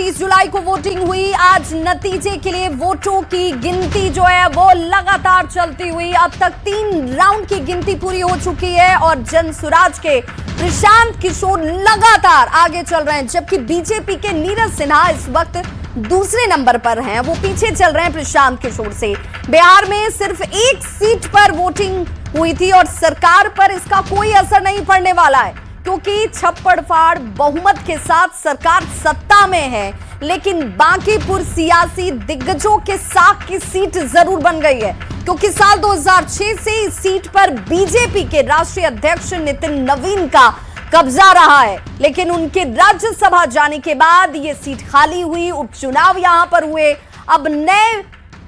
29 जुलाई को वोटिंग हुई। आज नतीजे के लिए वोटों की गिनती जो है वो लगातार चलती हुई। अब तक 3 राउंड की गिनती पूरी हो चुकी है और जनसुराज के प्रशांत किशोर लगातार आगे चल रहे हैं, जबकि बीजेपी के नीरज सिन्हा इस वक्त दूसरे नंबर पर हैं। वो पीछे चल रहे हैं प्रशांत किशोर से। बिहार में सिर्फ एक सीट पर वोटिंग हुई थी और सरकार पर इसका कोई असर नहीं पड़ने वाला है, क्योंकि छप्पड़ फाड़ बहुमत के साथ सरकार सत्ता में है। लेकिन बांकीपुर सियासी दिग्गजों के साख की सीट जरूर बन गई है, क्योंकि साल 2006 से इस सीट पर बीजेपी के राष्ट्रीय अध्यक्ष नितिन नवीन का कब्जा रहा है। लेकिन उनके राज्यसभा जाने के बाद यह सीट खाली हुई, उपचुनाव यहां पर हुए। अब नए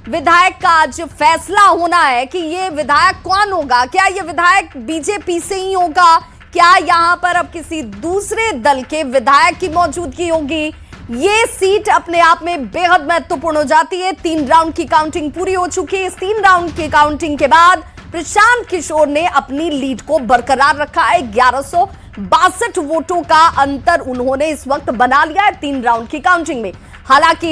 विधायक का आज फैसला होना है कि ये विधायक कौन होगा। क्या ये विधायक बीजेपी से ही होगा, क्या यहां पर अब किसी दूसरे दल के विधायक की मौजूदगी होगी। ये सीट अपने आप में बेहद महत्वपूर्ण हो जाती है। 3 राउंड की काउंटिंग पूरी हो चुकी है। इस 3 राउंड की काउंटिंग के बाद प्रशांत किशोर ने अपनी लीड को बरकरार रखा है। 1162 वोटों का अंतर उन्होंने इस वक्त बना लिया है 3 राउंड की काउंटिंग में। हालांकि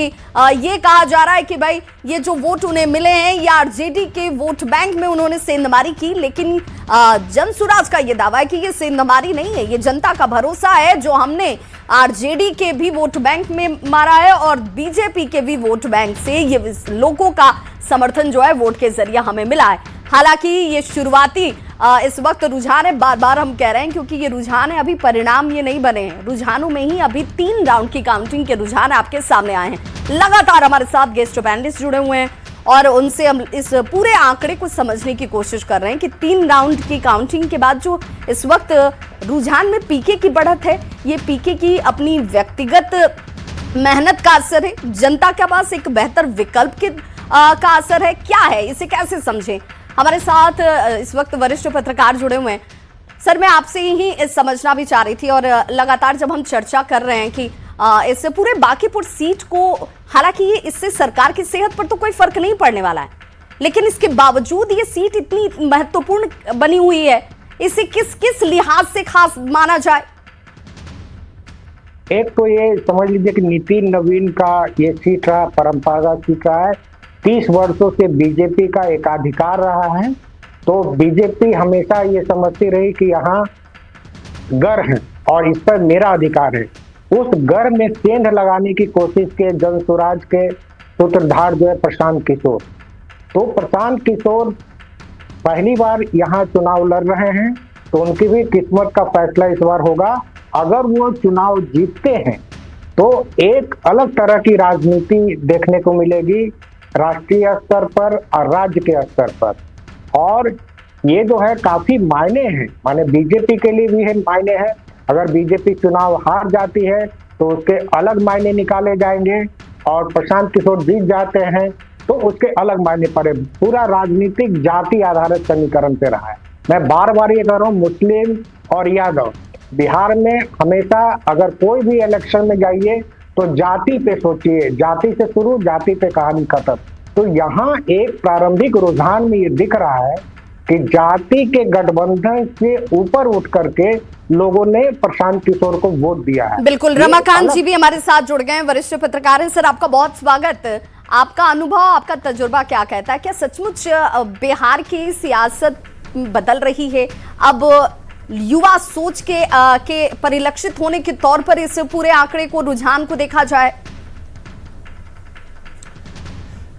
ये कहा जा रहा है कि भाई ये जो वोट उन्हें मिले हैं ये आरजेडी के वोट बैंक में उन्होंने सेंधमारी की, लेकिन जनसुराज का ये दावा है कि ये सेंधमारी नहीं है, ये जनता का भरोसा है जो हमने आरजेडी के भी वोट बैंक में मारा है और बीजेपी के भी वोट बैंक से ये लोगों का समर्थन जो है वोट के जरिए हमें मिला है। हालांकि ये शुरुआती इस वक्त रुझान है, बार बार हम कह रहे हैं, क्योंकि ये रुझान है, अभी परिणाम ये नहीं बने हैं। रुझानों में ही अभी 3 राउंड की काउंटिंग के रुझान आपके सामने आए हैं। लगातार हमारे साथ गेस्ट पैनलिस्ट जुड़े हुए हैं और उनसे हम इस पूरे आंकड़े को समझने की कोशिश कर रहे हैं कि 3 राउंड की काउंटिंग के बाद जो इस वक्त रुझान में पीके की बढ़त है, ये पीके की अपनी व्यक्तिगत मेहनत का असर है, जनता के पास एक बेहतर विकल्प का असर है, क्या है, इसे कैसे समझें। हमारे साथ इस वक्त वरिष्ठ पत्रकार जुड़े हुए हैं। सर, मैं आपसे ही समझना भी चाह रही थी और लगातार जब हम चर्चा कर रहे हैं कि इस पूरे बांकीपुर सीट को, हालांकि ये इससे सरकार की सेहत पर तो कोई फर्क नहीं पड़ने वाला है, लेकिन इसके बावजूद ये सीट इतनी महत्वपूर्ण बनी हुई है, इसे किस किस लिहाज से खास माना जाए। एक तो ये समझ लीजिए कि नितिन नवीन का ये सीट रहा, परंपरागत सीट रहा है। 30 वर्षों से बीजेपी का एकाधिकार रहा है, तो बीजेपी हमेशा ये समझती रही कि यहाँ गर है और इस पर मेरा अधिकार है। उस गर में सेंध लगाने की कोशिश के जनसुराज के सूत्रधार जो है प्रशांत किशोर। तो प्रशांत किशोर पहली बार यहाँ चुनाव लड़ रहे हैं, तो उनकी भी किस्मत का फैसला इस बार होगा। अगर वो चुनाव जीतते हैं तो एक अलग तरह की राजनीति देखने को मिलेगी राष्ट्रीय स्तर पर और राज्य के स्तर पर। और ये जो है काफी मायने हैं, माने बीजेपी के लिए भी है मायने है। अगर बीजेपी चुनाव हार जाती है तो उसके अलग मायने निकाले जाएंगे, और प्रशांत किशोर जीत जाते हैं तो उसके अलग मायने पड़े। पूरा राजनीतिक जाति आधारित समीकरण पे रहा है। मैं बार बार ये कह रहा हूँ, मुस्लिम और यादव बिहार में हमेशा अगर कोई भी इलेक्शन में जाइए तो जाति पे सोचिए, जाति से शुरू, जाति पे कहानी खत्म। तो यहाँ एक प्रारंभिक रुझान में ये दिख रहा है कि जाति के गठबंधन से ऊपर उठ करके लोगों ने प्रशांत किशोर को वोट दिया है। बिल्कुल, रमाकांत जी भी हमारे साथ जुड़ गए हैं, वरिष्ठ पत्रकार हैं। सर, आपका बहुत स्वागत। आपका अनुभव, आपका तजुर्बा क्या कहता है, क्या सचमुच बिहार की सियासत बदल रही है? अब युवा सोच के परिलक्षित होने के तौर पर इस पूरे आंकड़े को, रुझान को देखा जाए?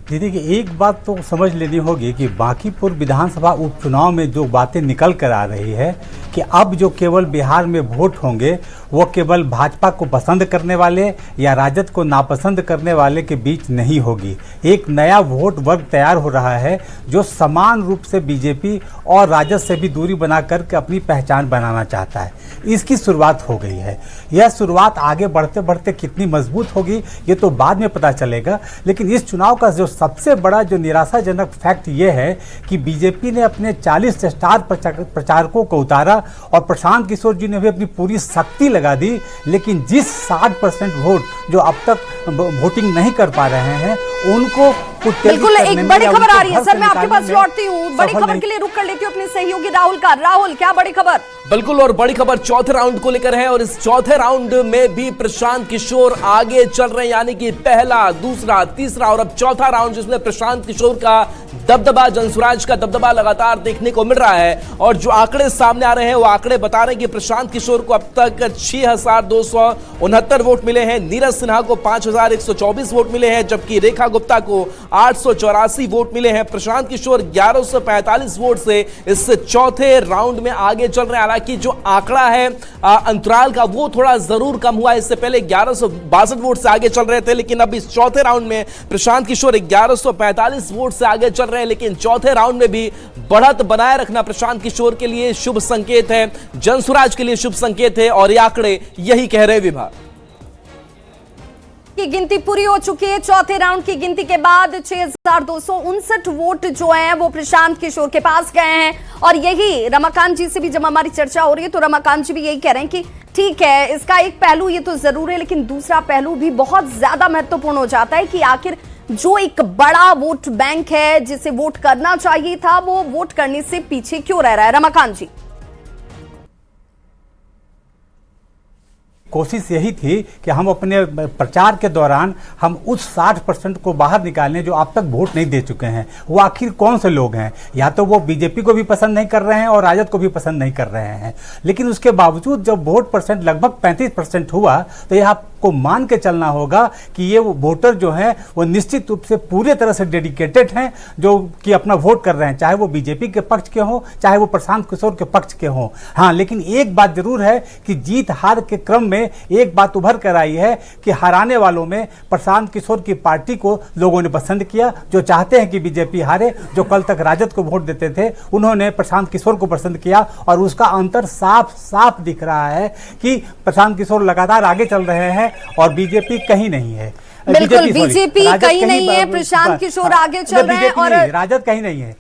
दीदी की एक बात तो समझ लेनी होगी कि बांकीपुर विधानसभा उपचुनाव में जो बातें निकल कर आ रही है कि अब जो केवल बिहार में वोट होंगे वो केवल भाजपा को पसंद करने वाले या राजद को नापसंद करने वाले के बीच नहीं होगी। एक नया वोट वर्ग तैयार हो रहा है जो समान रूप से बीजेपी और राजद से भी दूरी बना करके अपनी पहचान बनाना चाहता है। इसकी शुरुआत हो गई है। यह शुरुआत आगे बढ़ते बढ़ते कितनी मजबूत होगी ये तो बाद में पता चलेगा, लेकिन इस चुनाव का जो सबसे बड़ा जो निराशाजनक फैक्ट ये है कि बीजेपी ने अपने 40 स्टार प्रचारकों को उतारा और प्रशांत किशोर जी ने भी अपनी पूरी शक्ति लगा दी, लेकिन जिस 60% वोट जो अब तक वोटिंग नहीं कर पा रहे हैं उनको बिल्कुल एक बड़ी खबर आ रही है सर, मैं आपके पास लौटती हूँ। बड़ी खबर के लिए रुक कर लेती हूँ अपने सहयोगी राहुल का। राहुल, क्या बड़ी खबर? बिल्कुल, और बड़ी खबर चौथे राउंड को लेकर है, और इस चौथे राउंड में भी प्रशांत किशोर आगे चल रहे हैं, यानी कि पहला, दूसरा, तीसरा और अब चौथा राउंड, जिसमें प्रशांत किशोर का दबदबा, जनसुराज का दबदबा लगातार देखने को मिल रहा है। और जो आंकड़े सामने आ रहे हैं वो आंकड़े बता रहे हैं कि प्रशांत किशोर को अब तक 6,269 वोट मिले हैं, नीरज सिन्हा को 5,124 वोट मिले हैं, जबकि रेखा गुप्ता को 884 वोट मिले हैं। प्रशांत किशोर 1145 वोट से इस चौथे राउंड में आगे चल रहे हैं। हालांकि जो आंकड़ा है अंतराल का वो थोड़ा जरूर कम हुआ है, इससे पहले 1162 वोट से आगे चल रहे थे, लेकिन अब इस चौथे राउंड में प्रशांत किशोर 1145 वोट से आगे चल रहे हैं। लेकिन चौथे राउंड में भी बढ़त बनाए रखना प्रशांत किशोर के लिए शुभ संकेत है, जनसुराज के लिए शुभ संकेत है, और ये आंकड़े यही कह रहे हैं विभाग। की गिनती पूरी हो चुकी है। चौथे राउंड की गिनती के बाद 6,259 वोट जो हैं वो प्रशांत किशोर के पास गए हैं। और यही रमाकांत जी से भी जब हमारी चर्चा हो रही है तो रमाकांत जी भी यही कह रहे हैं कि ठीक है, इसका एक पहलू ये तो जरूर है, लेकिन दूसरा पहलू भी बहुत ज्यादा महत्वपूर्ण हो जाता है कि आखिर जो एक बड़ा वोट बैंक है जिसे वोट करना चाहिए था वो वोट करने से पीछे क्यों रह रहा है। रमाकांत जी, कोशिश यही थी कि हम अपने प्रचार के दौरान हम उस 60% को बाहर निकालें जो अब तक वोट नहीं दे चुके हैं। वो आखिर कौन से लोग हैं? या तो वो बीजेपी को भी पसंद नहीं कर रहे हैं और राजद को भी पसंद नहीं कर रहे हैं, लेकिन उसके बावजूद जब वोट परसेंट लगभग 35% हुआ तो यह आपको मान के चलना होगा कि ये वोटर जो हैं वो निश्चित रूप से पूरे तरह से डेडिकेटेड हैं, जो कि अपना वोट कर रहे हैं, चाहे वो बीजेपी के पक्ष के हों चाहे वो प्रशांत किशोर के पक्ष के हों। हाँ, लेकिन एक बात जरूर है कि जीत हार के क्रम में एक बात उभर कर आई है कि हराने वालों में प्रशांत किशोर की पार्टी को लोगों ने पसंद किया। जो चाहते हैं कि बीजेपी हारे, जो कल तक राजद को वोट देते थे, उन्होंने प्रशांत किशोर को पसंद किया, और उसका अंतर साफ साफ दिख रहा है कि प्रशांत किशोर लगातार आगे चल रहे हैं और बीजेपी कहीं नहीं है। बिल्कुल, बीजेपी कहीं नहीं है, प्रशांत किशोर आगे चल रहे हैं और राजद कहीं नहीं है।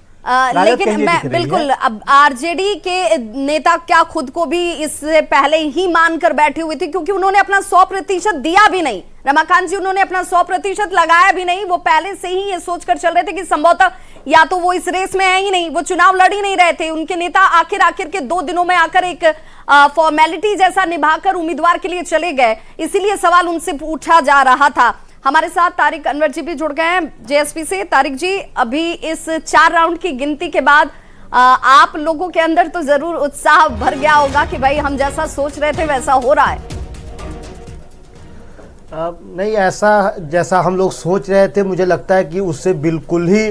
लेकिन मैं बिल्कुल, अब आरजेडी के नेता क्या खुद को भी इससे पहले ही मानकर बैठे हुए थे, क्योंकि उन्होंने अपना 100% दिया भी नहीं। रमाकांत जी, उन्होंने अपना 100% लगाया भी नहीं। वो पहले से ही ये सोचकर चल रहे थे कि संभवतः या तो वो इस रेस में है ही नहीं, वो चुनाव लड़ ही नहीं रहे थे। उनके नेता आखिर के 2 दिनों में आकर एक फॉर्मेलिटी जैसा निभाकर उम्मीदवार के लिए चले गए, इसीलिए सवाल उनसे पूछा जा रहा था। हमारे साथ तारिक अनवर जी भी जुड़ गए हैं जेएसपी से। तारिक जी, अभी इस 4 राउंड की गिनती के बाद आप लोगों के अंदर तो जरूर उत्साह भर गया होगा कि भाई हम जैसा सोच रहे थे वैसा हो रहा है। नहीं, ऐसा जैसा हम लोग सोच रहे थे मुझे लगता है कि उससे बिल्कुल ही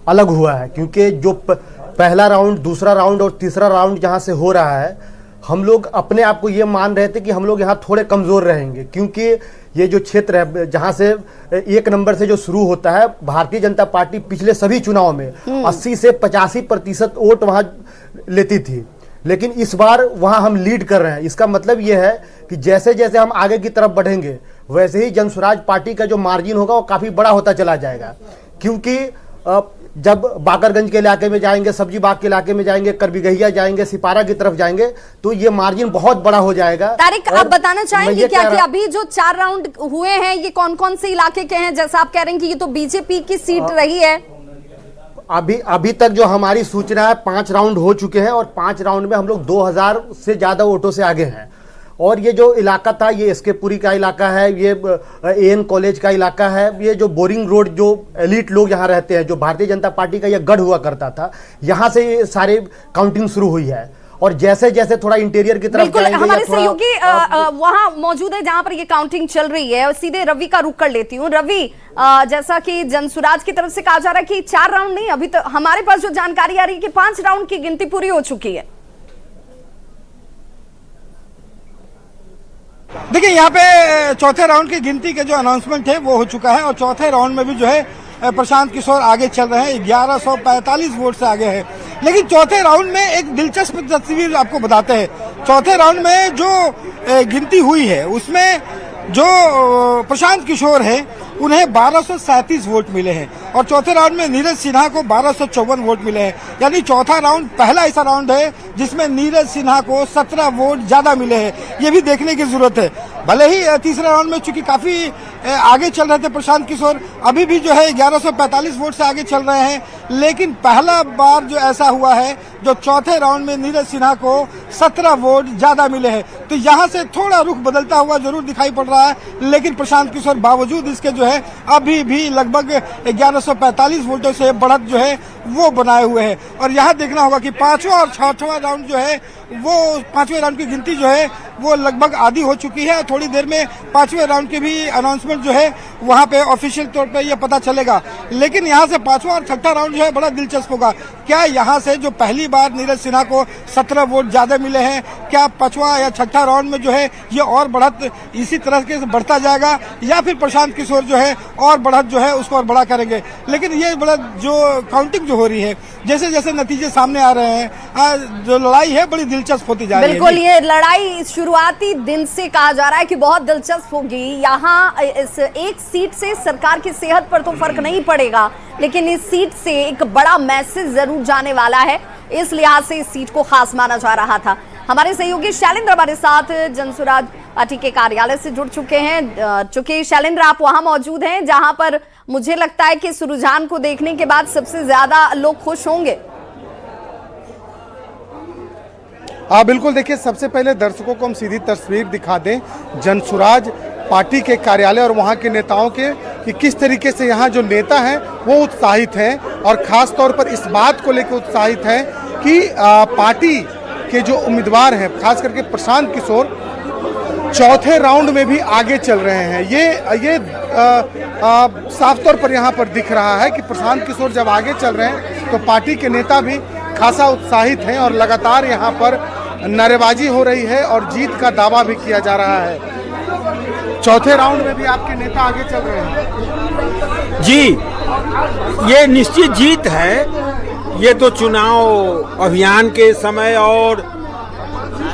अलग हुआ है, क्योंकि जो पहला राउंड, दूसरा राउंड और तीसरा राउंड जहां से हो रहा है, हम लोग अपने आप को ये मान रहे थे कि हम लोग यहाँ थोड़े कमज़ोर रहेंगे, क्योंकि ये जो क्षेत्र है जहाँ से 1 नंबर से जो शुरू होता है, भारतीय जनता पार्टी पिछले सभी चुनाव में 80 से 85% वोट वहाँ लेती थी, लेकिन इस बार वहाँ हम लीड कर रहे हैं। इसका मतलब ये है कि जैसे जैसे हम आगे की तरफ बढ़ेंगे वैसे ही जनसुराज पार्टी का जो मार्जिन होगा वो काफ़ी बड़ा होता चला जाएगा, क्योंकि जब बाकरगंज के इलाके में जाएंगे, सब्जी बाग के इलाके में जाएंगे, करबिगहिया जाएंगे, सिपारा की तरफ जाएंगे, तो ये मार्जिन बहुत बड़ा हो जाएगा। तारिक, आप बताना चाहेंगे क्या कि अभी जो 4 राउंड हुए हैं ये कौन कौन से इलाके के हैं? जैसा आप कह रहे हैं कि ये तो बीजेपी की सीट रही है। अभी तक जो हमारी सूचना है 5 राउंड हो चुके हैं और 5 राउंड में हम लोग 2000 से ज्यादा वोटों से आगे हैं। और ये जो इलाका था ये एसके पुरी का इलाका है, ये एएन कॉलेज का इलाका है, ये जो बोरिंग रोड, जो एलिट लोग यहाँ रहते हैं, जो भारतीय जनता पार्टी का ये गढ़ हुआ करता था, यहाँ से ये सारे काउंटिंग शुरू हुई है। और जैसे जैसे थोड़ा इंटीरियर की तरफ जाएंगे, हमारे सहयोगी वहाँ मौजूद है जहाँ पर ये काउंटिंग चल रही है, और सीधे रवि का रुख कर लेती हूँ। रवि, जैसा कि जनसुराज की तरफ से कहा जा रहा है कि 4 राउंड नहीं, अभी तो हमारे पास जो जानकारी आ रही है कि 5 राउंड की गिनती पूरी हो चुकी है। देखिए, यहाँ पे चौथे राउंड की गिनती के जो अनाउंसमेंट है वो हो चुका है, और चौथे राउंड में भी जो है प्रशांत किशोर आगे चल रहे हैं, 1145 वोट से आगे है। लेकिन चौथे राउंड में एक दिलचस्प तस्वीर आपको बताते हैं। चौथे राउंड में जो गिनती हुई है उसमें जो प्रशांत किशोर है उन्हें 1237 वोट मिले हैं, और चौथे राउंड में नीरज सिन्हा को 1254 वोट मिले हैं। यानी चौथा राउंड पहला ऐसा राउंड है जिसमें नीरज सिन्हा को 17 वोट ज्यादा मिले हैं। ये भी देखने की जरूरत है। भले ही तीसरे राउंड में चूंकि काफी आगे चल रहे थे प्रशांत किशोर, अभी भी जो है 1145 वोट से आगे चल रहे हैं, लेकिन पहला बार जो ऐसा हुआ है जो चौथे राउंड में नीरज सिन्हा को 17 वोट ज्यादा मिले हैं। तो यहां से थोड़ा रुख बदलता हुआ जरूर दिखाई पड़ रहा है, लेकिन प्रशांत किशोर बावजूद इसके जो है अभी भी लगभग 1145 वोटों से बढ़त जो है वो बनाए हुए हैं। और यहाँ देखना होगा कि पांचवा और छठवां राउंड जो है वो पांचवें राउंड की गिनती जो है वो लगभग आधी हो चुकी है। थोड़ी देर में पांचवें राउंड की भी अनाउंसमेंट जो है वहां पे ऑफिशियल तौर पे ये पता चलेगा। लेकिन यहाँ से पांचवा और छठा राउंड जो है बड़ा दिलचस्प होगा। क्या यहाँ से जो पहली बार नीरज सिन्हा को 17 वोट ज्यादा मिले हैं, क्या पांचवा या छठा राउंड में जो है ये और बढ़त इसी तरह के बढ़ता जाएगा, या फिर प्रशांत किशोर जो है और बढ़त जो है उसको और बड़ा करेंगे। लेकिन ये बड़ा जो काउंटिंग जो हो रही है, जैसे जैसे नतीजे सामने आ रहे हैं, जो लड़ाई है बड़ी दिलचस्प होती जा रही है। बिल्कुल, ये लड़ाई शुरुआती दिन से कहा जा रहा है कि बहुत दिलचस्प होगी। यहाँ इस एक सीट से सरकार की सेहत पर तो फर्क नहीं पड़ेगा, लेकिन इस सीट से एक बड़ा मैसेज जरूर जाने वाला है। इस लिहाज से इस सीट को खास माना जा रहा था। हमारे सहयोगी शैलेंद्र हमारे साथ जनसुराज पार्टी के कार्यालय से जुड़ चुके हैं। चूंकि शैलेंद्र आप वहां मौजूद हैं जहां पर मुझे लगता है कि इस रुझान को देखने के बाद सबसे ज्यादा लोग खुश होंगे। हाँ बिल्कुल, देखिए सबसे पहले दर्शकों को हम सीधी तस्वीर दिखा दें जनसुराज पार्टी के कार्यालय और वहाँ के नेताओं के, कि किस तरीके से यहाँ जो नेता हैं वो उत्साहित हैं, और ख़ास तौर पर इस बात को लेकर उत्साहित हैं कि पार्टी के जो उम्मीदवार हैं, खास करके प्रशांत किशोर, चौथे राउंड में भी आगे चल रहे हैं। ये साफ तौर पर यहाँ पर दिख रहा है कि प्रशांत किशोर जब आगे चल रहे हैं तो पार्टी के नेता भी खासा उत्साहित हैं, और लगातार यहाँ पर नारेबाजी हो रही है और जीत का दावा भी किया जा रहा है। चौथे राउंड में भी आपके नेता आगे चल रहे हैं। जी, ये निश्चित जीत है। ये तो चुनाव अभियान के समय और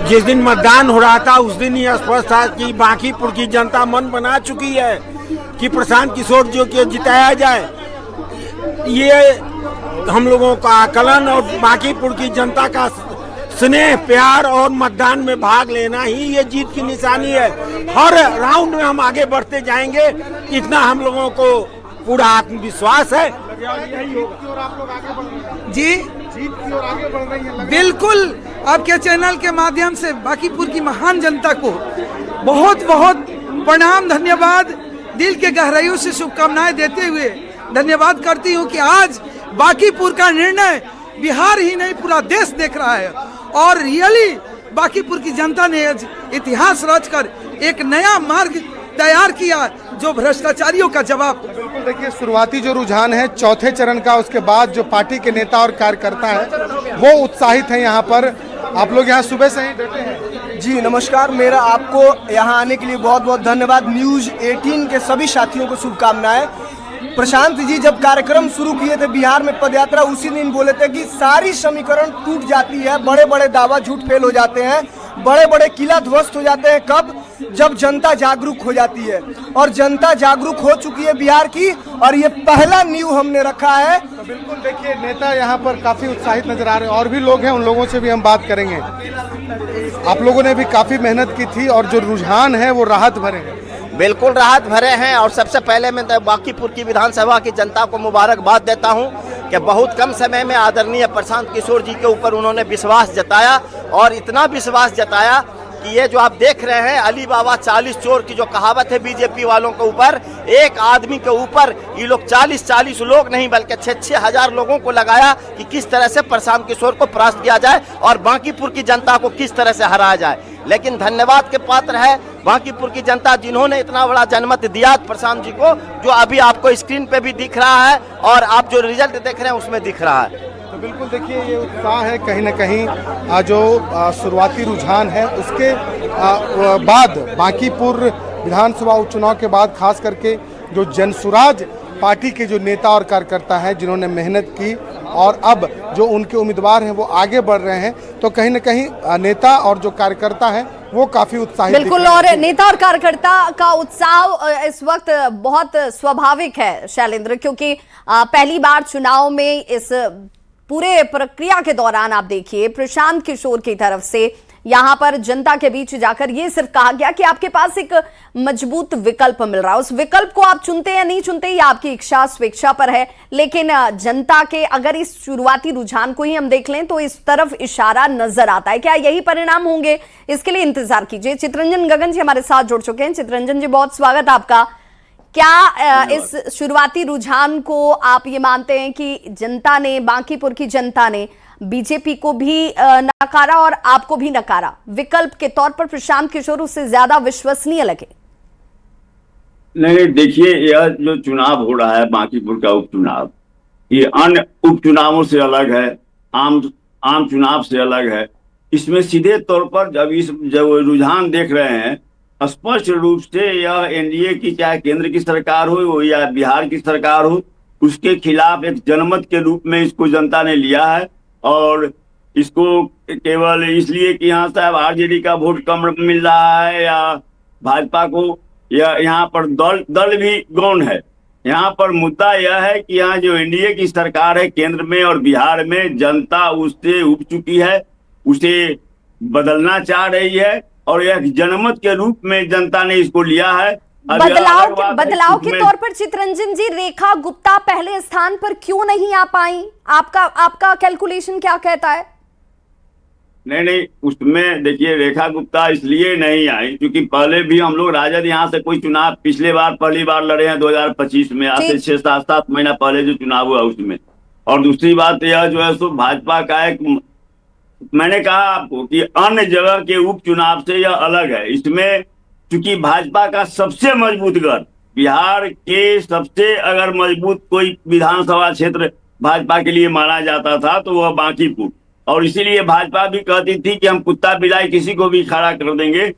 जिस दिन मतदान हो रहा था उस दिन ही स्पष्ट था कि बांकीपुर की जनता मन बना चुकी है कि प्रशांत किशोर जो कि जिताया जाए। ये हम लोगों का आकलन और बांकीपुर की जनता का स्नेह, प्यार और मतदान में भाग लेना ही ये जीत की निशानी है। हर राउंड में हम आगे बढ़ते जाएंगे, इतना हम लोगों को पूरा आत्मविश्वास है। जी जीत की ओर आगे बढ़ रही है। बिल्कुल, आपके चैनल के माध्यम से बांकीपुर की महान जनता को बहुत बहुत प्रणाम, धन्यवाद, दिल के गहराइयों से शुभकामनाएं देते हुए धन्यवाद करती हूं कि आज बांकीपुर का निर्णय बिहार ही नहीं पूरा देश देख रहा है, और रियली बांकीपुर की जनता ने इतिहास रचकर एक नया मार्ग तैयार किया जो भ्रष्टाचारियों का जवाब। बिल्कुल, देखिए शुरुआती जो रुझान है चौथे चरण का, उसके बाद जो पार्टी के नेता और कार्यकर्ता है वो उत्साहित हैं। यहाँ पर आप लोग यहाँ सुबह से ही डटे हैं। जी नमस्कार, मेरा आपको यहाँ आने के लिए बहुत बहुत धन्यवाद। न्यूज़ 18 के सभी साथियों को शुभकामनाएं। प्रशांत जी जब कार्यक्रम शुरू किए थे बिहार में पदयात्रा, उसी दिन बोले थे कि सारी समीकरण टूट जाती है, बड़े बड़े दावा झूठ फेल हो जाते हैं, बड़े बड़े किला ध्वस्त हो जाते हैं। कब? जब जनता जागरूक हो जाती है, और जनता जागरूक हो चुकी है बिहार की, और ये पहला नींव हमने रखा है। तो बिल्कुल देखिए नेता यहाँ पर काफी उत्साहित नजर आ रहे हैं, और भी लोग हैं, उन लोगों से भी हम बात करेंगे। आप लोगों ने भी काफी मेहनत की थी, और जो रुझान है वो राहत भरे हैं। बिल्कुल राहत भरे हैं, और सबसे पहले मैं बांकीपुर की विधानसभा की जनता को मुबारकबाद देता हूं कि बहुत कम समय में आदरणीय प्रशांत किशोर जी के ऊपर उन्होंने विश्वास जताया, और इतना विश्वास जताया कि ये जो आप देख रहे हैं अली बाबा 40 चोर की जो कहावत है बीजेपी वालों के ऊपर, एक आदमी के ऊपर ये लोग 40 लोग नहीं बल्कि 6-6 हजार लोगों को लगाया कि किस तरह से प्रशांत किशोर को परास्त किया जाए और बांकीपुर की जनता को किस तरह से हराया जाए। लेकिन धन्यवाद के पात्र है बांकीपुर की जनता जिन्होंने इतना बड़ा जनमत दिया प्रशांत जी को, जो अभी आपको स्क्रीन पे भी दिख रहा है और आप जो रिजल्ट देख रहे हैं उसमें दिख रहा है। तो बिल्कुल देखिए ये उत्साह है कहीं ना कहीं जो शुरुआती रुझान है उसके बाद बांकीपुर विधानसभा उपचुनाव के बाद खास करके जो जनसुराज पार्टी के जो नेता और कार्यकर्ता हैं जिन्होंने मेहनत की और अब जो उनके उम्मीदवार हैं वो आगे बढ़ रहे हैं, तो कहीं ना कहीं नेता और जो कार्यकर्ता हैं वो काफी उत्साहित। बिल्कुल, और नेता और कार्यकर्ता का उत्साह इस वक्त बहुत स्वाभाविक है शैलेंद्र, क्योंकि पहली बार चुनाव में इस पूरे प्रक्रिया के दौरान आप देखिए प्रशांत किशोर की तरफ से यहां पर जनता के बीच जाकर ये सिर्फ कहा गया कि आपके पास एक मजबूत विकल्प मिल रहा है, उस विकल्प को आप चुनते या नहीं चुनते ये आपकी इच्छा स्वेच्छा पर है। लेकिन जनता के अगर इस शुरुआती रुझान को ही हम देख लें तो इस तरफ इशारा नजर आता है। क्या यही परिणाम होंगे, इसके लिए इंतजार कीजिए। चित्ररंजन गगन जी हमारे साथ जुड़ चुके हैं। चित्ररंजन जी, बहुत स्वागत आपका। क्या इस शुरुआती रुझान को आप ये मानते हैं कि जनता ने, बांकीपुर की जनता ने बीजेपी को भी नकारा और आपको भी नकारा, विकल्प के तौर पर प्रशांत किशोर उससे ज्यादा विश्वसनीय लगे? नहीं, देखिए, यह जो चुनाव हो रहा है बांकीपुर का उपचुनाव, ये अन्य उपचुनावों से अलग है, आम चुनाव से अलग है। इसमें सीधे तौर पर जब रुझान देख रहे हैं, स्पष्ट रूप से यह एनडीए की, चाहे केंद्र की सरकार हो या बिहार की सरकार हो, उसके खिलाफ एक जनमत के रूप में इसको जनता ने लिया है। और इसको केवल इसलिए कि यहाँ साहब आरजेडी का वोट कम मिल रहा है या भाजपा को, या यहाँ पर दल भी गौण है। यहाँ पर मुद्दा यह है कि यहाँ जो एनडीए की सरकार है केंद्र में और बिहार में, जनता उससे उब चुकी है, उसे बदलना चाह रही है और एक जनमत के रूप में जनता ने इसको लिया है। बदलाव के तौर पर चित्ररंजन जी, रेखा गुप्ता पहले स्थान पर क्यों नहीं आ पाई? आपका कैलकुलेशन क्या कहता है? नहीं, उसमें देखिए, रेखा गुप्ता इसलिए नहीं आई क्योंकि पहले भी हम लोग राजद यहाँ से कोई चुनाव पिछले बार पहली बार लड़े हैं 2025 में, आज से 6-7 महीना पहले जो चुनाव हुआ उसमें। और दूसरी बात यह जो है सो भाजपा का एक, मैंने कहा आपको कि अन्य जगह के उपचुनाव से यह अलग है। इसमें चूंकि भाजपा का सबसे मजबूत गढ़, बिहार के सबसे अगर मजबूत कोई विधानसभा क्षेत्र भाजपा के लिए माना जाता था तो वह बांकीपुर, और इसीलिए भाजपा भी कहती थी कि हम कुत्ता बिलाई किसी को भी खड़ा कर देंगे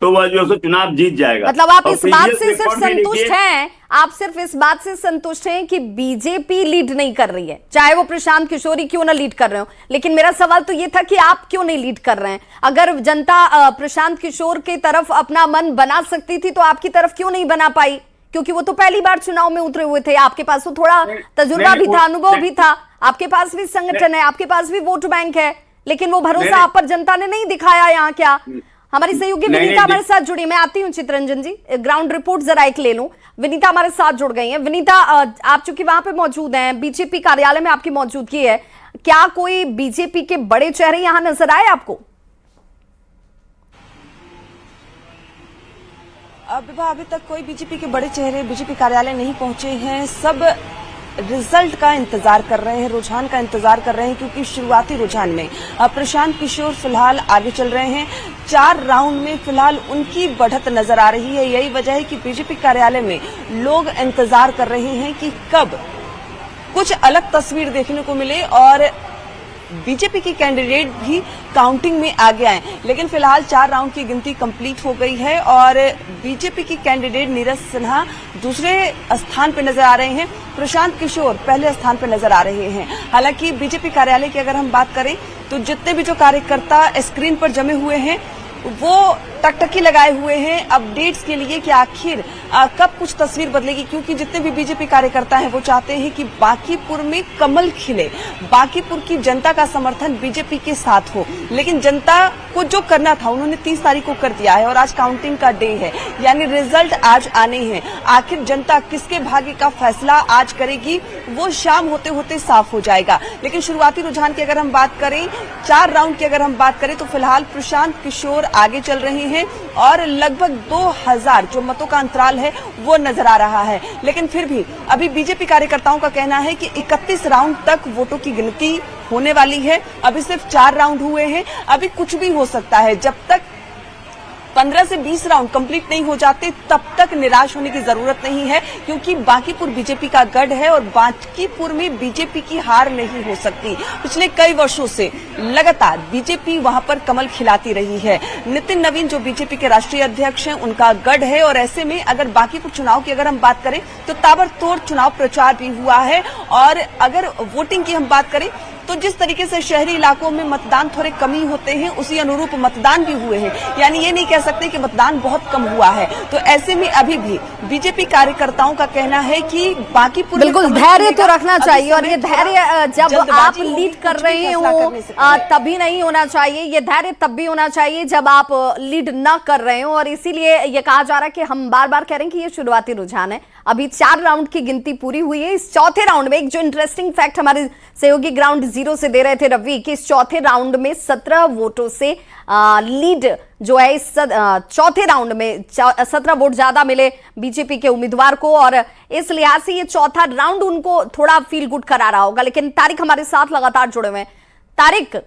तो वह जो है चुनाव जीत जाएगा। मतलब आप इस बात से सिर्फ संतुष्ट हैं, आप सिर्फ इस बात से संतुष्ट हैं कि बीजेपी लीड नहीं कर रही है, चाहे वो प्रशांत किशोर ही क्यों ना लीड कर रहे हो। लेकिन मेरा सवाल तो ये था कि आप क्यों नहीं लीड कर रहे हैं? अगर जनता प्रशांत किशोर की तरफ अपना मन बना सकती थी तो आपकी तरफ क्यों नहीं बना पाई? क्योंकि वो तो पहली बार चुनाव में उतरे हुए थे, आपके पास तो थोड़ा तजुर्बा भी था, अनुभव भी था, आपके पास भी संगठन है, आपके पास भी वोट बैंक है, लेकिन वो भरोसा आप पर जनता ने नहीं दिखाया। यहाँ क्या हमारी सहयोगी विनीता हमारे साथ जुड़ी, मैं आती हूँ चित्ररंजन जी, ग्राउंड रिपोर्ट जरा एक ले लूं। विनीता हमारे साथ जुड़ गई हैं। विनीता, आप चूंकि वहां पे मौजूद हैं, बीजेपी कार्यालय में आपकी मौजूदगी है, क्या कोई बीजेपी के बड़े चेहरे यहां नजर आए आपको? अभी तक कोई बीजेपी के बड़े चेहरे बीजेपी कार्यालय नहीं पहुंचे हैं। सब रिजल्ट का इंतजार कर रहे हैं, रुझान का इंतजार कर रहे हैं, क्योंकि शुरुआती रुझान में प्रशांत किशोर फिलहाल आगे चल रहे हैं। 4 राउंड में फिलहाल उनकी बढ़त नजर आ रही है। यही वजह है कि बीजेपी कार्यालय में लोग इंतजार कर रहे हैं कि कब कुछ अलग तस्वीर देखने को मिले और बीजेपी की कैंडिडेट भी काउंटिंग में आगे आए। लेकिन फिलहाल 4 राउंड की गिनती कंप्लीट हो गई है और बीजेपी की कैंडिडेट नीरज सिन्हा दूसरे स्थान पर नजर आ रहे हैं, प्रशांत किशोर पहले स्थान पर नजर आ रहे हैं। हालांकि बीजेपी कार्यालय की अगर हम बात करें तो जितने भी जो कार्यकर्ता स्क्रीन पर जमे हुए हैं वो टकटकी लगाए हुए हैं अपडेट्स के लिए कि आखिर कब कुछ तस्वीर बदलेगी, क्योंकि जितने भी बीजेपी कार्यकर्ता हैं वो चाहते हैं कि बांकीपुर में कमल खिले, बांकीपुर की जनता का समर्थन बीजेपी के साथ हो। लेकिन जनता को जो करना था उन्होंने 30 तारीख को कर दिया है और आज काउंटिंग का डे है, यानी रिजल्ट आज आने हैं। आखिर जनता किसके भाग्य का फैसला आज करेगी वो शाम होते होते साफ हो जाएगा। लेकिन शुरुआती रुझान की अगर हम बात करें, 4 राउंड की अगर हम बात करें तो फिलहाल प्रशांत किशोर आगे चल रहे हैं और लगभग 2000 जो मतों का अंतराल है वो नजर आ रहा है। लेकिन फिर भी अभी बीजेपी कार्यकर्ताओं का कहना है कि 31 राउंड तक वोटों की गिनती होने वाली है। अभी सिर्फ 4 राउंड हुए हैं, अभी कुछ भी हो सकता है। जब तक 15 से 20 राउंड कंप्लीट नहीं हो जाते तब तक निराश होने की जरूरत नहीं है, क्योंकि बांकीपुर बीजेपी का गढ़ है और बांकीपुर में बीजेपी की हार नहीं हो सकती। पिछले कई वर्षों से लगातार बीजेपी वहां पर कमल खिलाती रही है। नितिन नवीन जो बीजेपी के राष्ट्रीय अध्यक्ष हैं उनका गढ़ है और ऐसे में अगर बांकीपुर चुनाव की अगर हम बात करें तो ताबड़तोड़ चुनाव प्रचार भी हुआ है। और अगर वोटिंग की हम बात करें तो जिस तरीके से शहरी इलाकों में मतदान थोड़े कमी होते हैं, उसी अनुरूप मतदान भी हुए हैं। यानी ये नहीं कह सकते कि मतदान बहुत कम हुआ है। तो ऐसे में अभी भी बीजेपी कार्यकर्ताओं का कहना है कि बांकीपुर बिल्कुल धैर्य तो रखना चाहिए, और ये धैर्य जब आप लीड कर रहे हो तभी नहीं होना चाहिए। ये धैर्य तब भी होना चाहिए जब आप लीड ना कर रहे हो, और इसीलिए ये कहा जा रहा है कि हम बार बार कह रहे हैं कि ये शुरुआती रुझान है। अभी 4 राउंड की गिनती पूरी हुई है। इस चौथे राउंड में एक जो इंटरेस्टिंग फैक्ट हमारे सहयोगी ग्राउंड जीरो से दे रहे थे रवि, कि इस चौथे राउंड में 17 वोटों से लीड जो है इस चौथे राउंड में 17 वोट ज्यादा मिले बीजेपी के उम्मीदवार को, और इस लिहाज से ये चौथा राउंड उनको थोड़ा फील गुड करा रहा होगा। लेकिन तारिक हमारे साथ लगातार जुड़े हुए हैं। तारिक,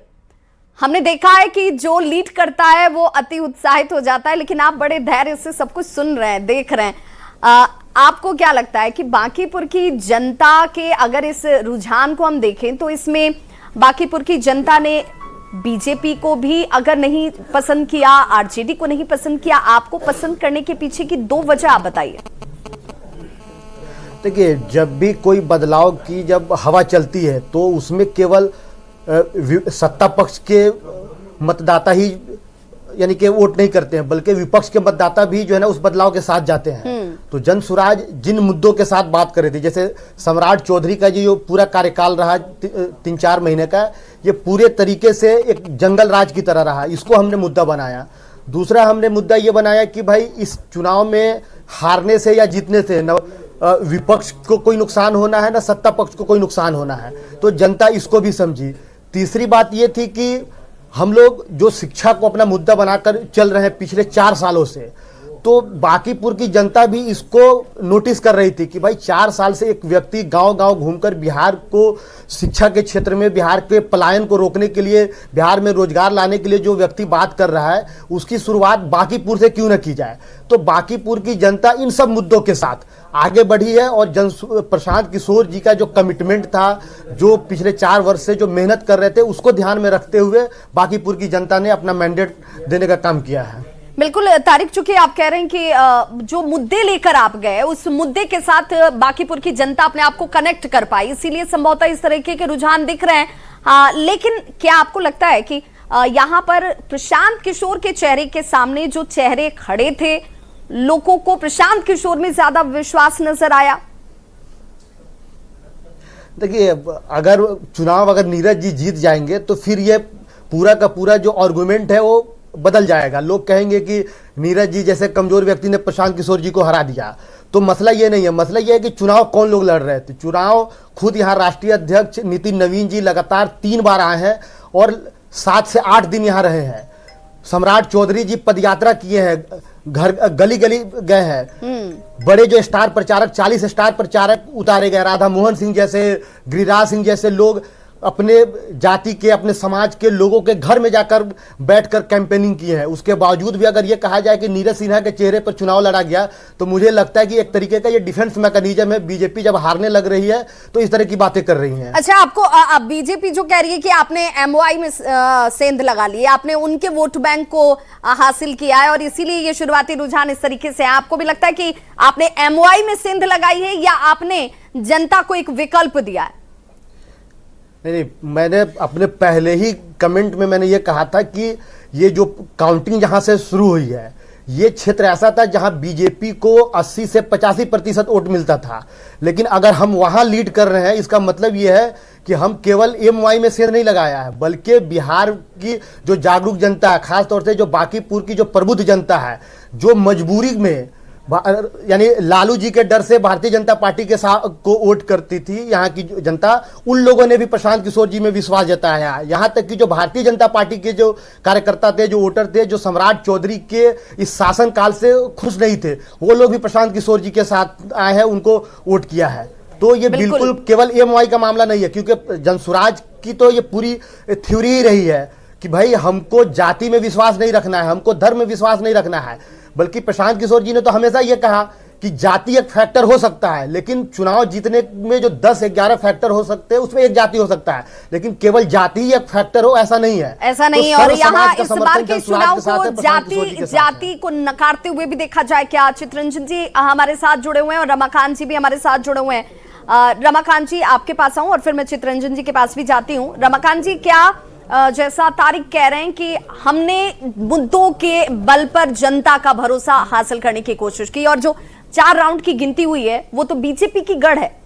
हमने देखा है कि जो लीड करता है वो अति उत्साहित हो जाता है, लेकिन आप बड़े धैर्य से सब कुछ सुन रहे हैं, देख रहे हैं। आपको क्या लगता है कि बांकीपुर की जनता के, अगर इस रुझान को हम देखें तो इसमें बांकीपुर की जनता ने बीजेपी को भी अगर नहीं पसंद किया, आरजेडी को नहीं पसंद किया, आपको पसंद करने के पीछे की 2 वजह आप बताइए। देखिए, जब भी कोई बदलाव की जब हवा चलती है तो उसमें केवल सत्ता पक्ष के मतदाता ही यानी कि वोट नहीं करते हैं, बल्कि विपक्ष के मतदाता भी जो है ना उस बदलाव के साथ जाते हैं। तो जन सुराज जिन मुद्दों के साथ बात कर रही थी, जैसे सम्राट चौधरी का जो पूरा कार्यकाल रहा 3-4 महीने का, ये पूरे तरीके से एक जंगल राज की तरह रहा, इसको हमने मुद्दा बनाया। दूसरा हमने मुद्दा ये बनाया कि भाई इस चुनाव में हारने से या जीतने से न विपक्ष को कोई नुकसान होना है, ना सत्ता पक्ष को कोई नुकसान होना है, तो जनता इसको भी समझी। तीसरी बात ये थी कि हम लोग जो शिक्षा को अपना मुद्दा बनाकर चल रहे हैं पिछले 4 सालों से, तो बांकीपुर की जनता भी इसको नोटिस कर रही थी कि भाई 4 साल से एक व्यक्ति गांव-गांव घूमकर बिहार को शिक्षा के क्षेत्र में, बिहार के पलायन को रोकने के लिए, बिहार में रोजगार लाने के लिए जो व्यक्ति बात कर रहा है, उसकी शुरुआत बांकीपुर से क्यों न की जाए। तो बांकीपुर की जनता इन सब मुद्दों के साथ आगे बढ़ी है, और प्रशांत किशोर जी का जो कमिटमेंट था, जो पिछले 4 वर्ष से जो मेहनत कर रहे थे, उसको ध्यान में रखते हुए बांकीपुर की जनता ने अपना मैंडेट देने का काम किया है। बिल्कुल तारिक, चूंकि आप कह रहे हैं कि जो मुद्दे लेकर आप गए उस मुद्दे के साथ बांकीपुर की जनता अपने आप को कनेक्ट कर पाई, इसीलिए संभवतः इस तरीके के रुझान दिख रहे हैं। लेकिन क्या आपको लगता है कि यहाँ पर प्रशांत किशोर के चेहरे के सामने जो चेहरे खड़े थे, लोगों को प्रशांत किशोर में ज्यादा विश्वास नजर आया? देखिए, अगर नीरज जी जीत जाएंगे तो फिर ये पूरा का पूरा जो आर्गुमेंट है वो बदल जाएगा। लोग कहेंगे कि नीरज जी जैसे कमजोर व्यक्ति ने प्रशांत किशोर जी को हरा दिया। तो मसला ये नहीं है, मसला ये है कि चुनाव कौन लोग लड़ रहे थे। चुनाव खुद यहाँ राष्ट्रीय अध्यक्ष नितिन नवीन जी लगातार 3 बार आए हैं और 7 से 8 दिन यहाँ रहे हैं। सम्राट चौधरी जी पदयात्रा किए हैं, घर गली गली गए हैं। बड़े जो स्टार प्रचारक, 40 स्टार प्रचारक उतारे गए। राधा मोहन सिंह जैसे, गिरिराज सिंह जैसे लोग अपने जाति के, अपने समाज के लोगों के घर में जाकर बैठकर कैंपेनिंग की है। उसके बावजूद भी अगर ये कहा जाए कि नीरज सिन्हा के चेहरे पर चुनाव लड़ा गया, तो मुझे लगता है कि एक तरीके का ये डिफेंस मैकेनिज्म है। बीजेपी जब हारने लग रही है तो इस तरह की बातें कर रही है। अच्छा, आपको अब बीजेपी जो कह रही है कि आपने एमओआई में सेंध लगा ली, आपने उनके वोट बैंक को हासिल किया है और इसीलिए ये शुरुआती रुझान इस तरीके से है, आपको भी लगता है कि आपने एमओआई में सेंध लगाई है या आपने जनता को एक विकल्प दिया है? नहीं, मैंने अपने पहले ही कमेंट में मैंने ये कहा था कि ये जो काउंटिंग जहां से शुरू हुई है, ये क्षेत्र ऐसा था जहां बीजेपी को 80 से 85% वोट मिलता था। लेकिन अगर हम वहां लीड कर रहे हैं, इसका मतलब ये है कि हम केवल एमवाई में सेंध नहीं लगाया है, बल्कि बिहार की जो जागरूक जनता है, खासतौर से जो बांकीपुर की जो प्रबुद्ध जनता है, जो मजबूरी में यानी लालू जी के डर से भारतीय जनता पार्टी के साथ को वोट करती थी, यहाँ की जनता, उन लोगों ने भी प्रशांत किशोर जी में विश्वास जताया। यहाँ तक कि जो भारतीय जनता पार्टी के जो कार्यकर्ता थे, जो वोटर थे, जो सम्राट चौधरी के इस शासन काल से खुश नहीं थे, वो लोग भी प्रशांत किशोर जी के साथ आए हैं, उनको वोट किया है। तो ये बिल्कुल केवल एमवाई का मामला नहीं है, क्योंकि जनसुराज की तो ये पूरी थ्योरी ही रही है कि भाई हमको जाति में विश्वास नहीं रखना है, हमको धर्म में विश्वास नहीं रखना है। बल्कि प्रशांत किशोर जी ने तो हमेशा यह कहा कि जाति एक फैक्टर हो सकता है, लेकिन चुनाव जीतने में जो 10-11 फैक्टर हो सकते हैं, उसमें एक जाति हो सकता है, लेकिन केवल जाति ही एक फैक्टर हो ऐसा नहीं है। ऐसा नहीं है। और यहाँ इस बार के चुनाव को जाति को नकारते हुए भी देखा जाए क्या? चित्रंजन जी हमारे साथ जुड़े हुए हैं और रमाकांत जी भी हमारे साथ जुड़े हुए हैं। रमाकांत जी आपके पास आऊं और फिर मैं चितरंजन जी के पास भी जाती हूं। रमाकांत जी, क्या जैसा तारिक कह रहे हैं कि हमने मुद्दों के बल पर जनता का भरोसा हासिल करने की कोशिश की और जो 4 राउंड की गिनती हुई है वो तो बीजेपी की गढ़ है।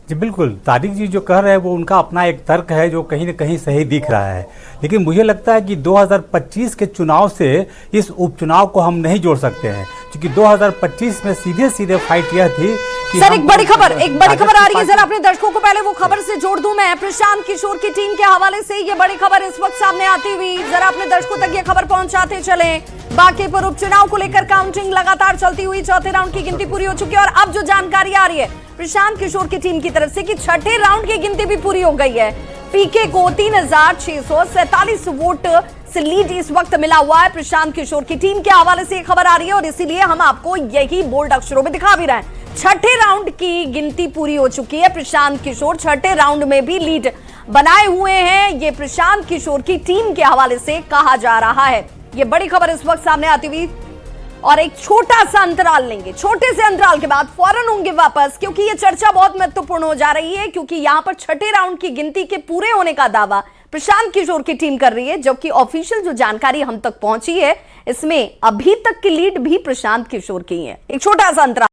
जी बिल्कुल, तारिक जी जो कह रहे हैं वो उनका अपना एक तर्क है जो कहीं न कहीं सही दिख रहा है, लेकिन मुझे लगता है कि 2025 के चुनाव से इस उपचुनाव को हम नहीं जोड़ सकते हैं, क्योंकि 2025 में सीधे फाइट यह थी कि सर एक बड़ी खबर आ रही है, जरा अपने दर्शकों को पहले वो खबर से जोड़ दूं मैं। प्रशांत किशोर की टीम के हवाले से ये बड़ी खबर इस वक्त सामने आती हुई, जरा अपने दर्शकों तक ये खबर पहुंचाते चलें। बांकीपुर उपचुनाव को लेकर काउंटिंग लगातार चलती हुई, चौथे राउंड की गिनती पूरी हो चुकी है और अब जो जानकारी आ रही है प्रशांत किशोर की टीम की तरफ से कि छठे राउंड की गिनती भी पूरी हो गई है। पीके को 3647 वोट से लीड इस वक्त मिला हुआ है प्रशांत किशोर की टीम के हवाले से ये खबर आ रही है और इसीलिए हम आपको यही बोल्ड अक्षरों में दिखा भी रहे हैं। छठे राउंड की गिनती पूरी हो चुकी है, प्रशांत किशोर छठे राउंड में भी लीड बनाए हुए हैं, ये प्रशांत किशोर की टीम के हवाले से कहा जा रहा है। ये बड़ी खबर इस वक्त सामने आती हुई और एक छोटा सा अंतराल लेंगे, छोटे से अंतराल के बाद फौरन होंगे वापस, क्योंकि ये चर्चा बहुत महत्वपूर्ण हो जा रही है, क्योंकि यहां पर छठे राउंड की गिनती के पूरे होने का दावा प्रशांत किशोर की टीम कर रही है, जबकि ऑफिशियल जो जानकारी हम तक पहुंची है इसमें अभी तक की लीड भी प्रशांत किशोर की है। एक छोटा सा अंतराल।